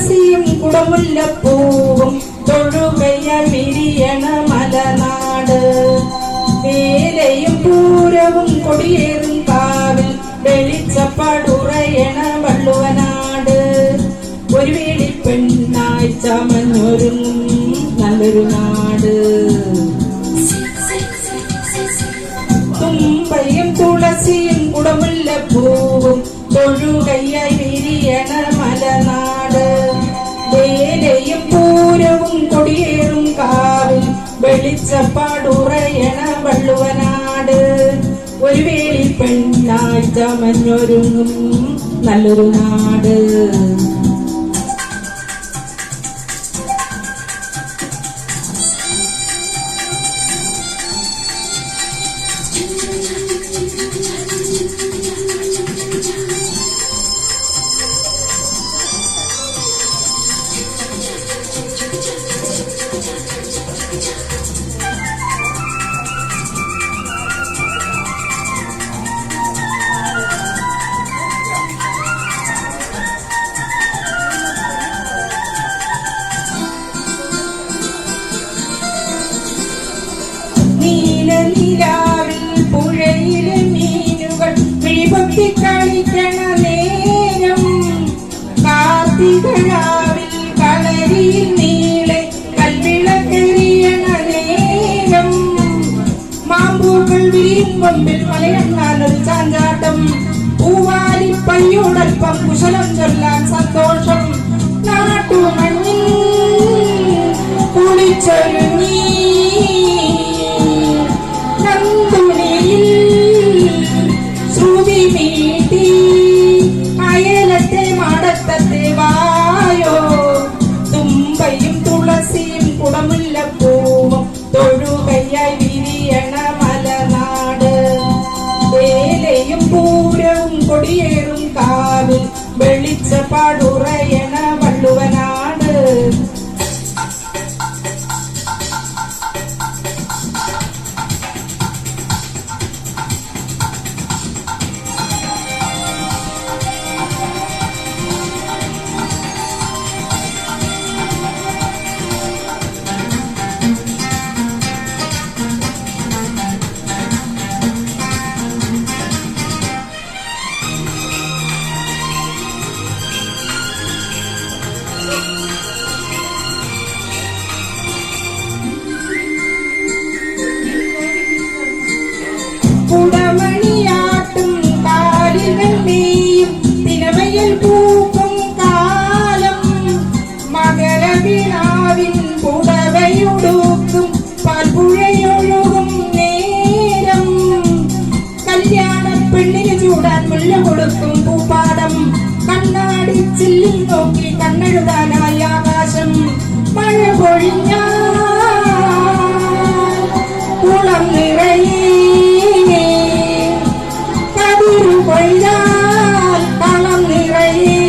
തുളസിയും കുടമുല്ലപ്പൂവും തൊഴുകയ്യാൽ വിരിയണ മലനാട്. വേലയും പൂരവും കൊടിയേറും കാവിൽ വെളിച്ചപ്പാടുറയണ വള്ളുവനാട്. ഒരു വേളി പെണ്ണായി ചമഞ്ഞൊരുങ്ങും നല്ലൊരു നാട്. തുമ്പയും തുളസിയും കുടമുല്ലപ്പൂവും തൊഴുകയ്യായി വിരിയണ മലനാട്. വേലയും പൂരവും കൊടിയേറും കാവിൽ വെളിച്ചപ്പാടുറയണ വള്ളുവനാട്. ഒരു വേളി പെണ്ണായി ചമഞ്ഞൊരുങ്ങും നല്ലൊരു നാട്. നീലനിലാവിൽ പുഴയിലെ മീനുകൾ വിളിപൊട്ടി കളിക്കണ നേരം. കാർത്തികരാവിൽ കളരിയിൽ നീളെ കൽവിളക്കെറിയണ നേരം. മാമ്പൂക്കൾ വിരിയും കൊമ്പിൽ മലയണ്ണാനൊരു ചാഞ്ചാട്ടം. പൂവാലി പയ്യോടൽപ്പം കുശലം ചൊല്ലാൻ സന്തോഷം. നാട്ടുമണ്ണിൽ കുളിച്ചൊരുങ്ങി അയലത്തെ മടത്തത്തെ വായോ. തുമ്പയും തുളസിയും കുടമുല്ലപ്പൂവും തൊഴുകയ്യായി വിരിയണ മലനാട്. വേലയും പൂരവും കൊടിയേറും കാവിൽ വെളിച്ചപ്പാടുറയണ വള്ളുവനാട്. കുടമണിയാട്ടും കാലികൾ നീയും തിരമയിൽ പൂക്കും കാലം. മകരവിളാവിൻ പുടവയുടുക്കും പാൽപ്പുഴയൊഴുകും നേരം. കല്യാണ പെണ്ണിന് ചൂടാൻ മുല്ല കൊടുക്കും പൂപ്പാടം. കണ്ണാടി ചില്ലിൽ നോക്കി കണ്ണെഴുതാനായി ആകാശം. മഴ പൊഴിഞ്ഞാൽ കുളം നിറയെ കളം നിറയെ.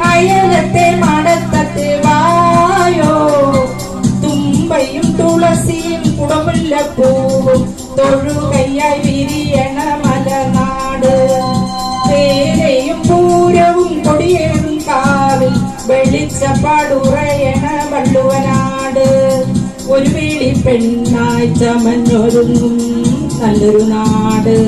അയലത്തെ മടത്തത്തെ വായോ. തുമ്പയും തുളസിയും കുടമുല്ലപ്പൂവും തൊഴുകയ്യായി വിരിയണ മലനാട്. വേലയും പൂരവും കൊടിയേറും കാവിൽ വെളിച്ചപ്പാടുറയണ വള്ളുവനാട്. ഒരു വേളി പെണ്ണായി ചമഞ്ഞൊരുങ്ങും നല്ലൊരു നാട്.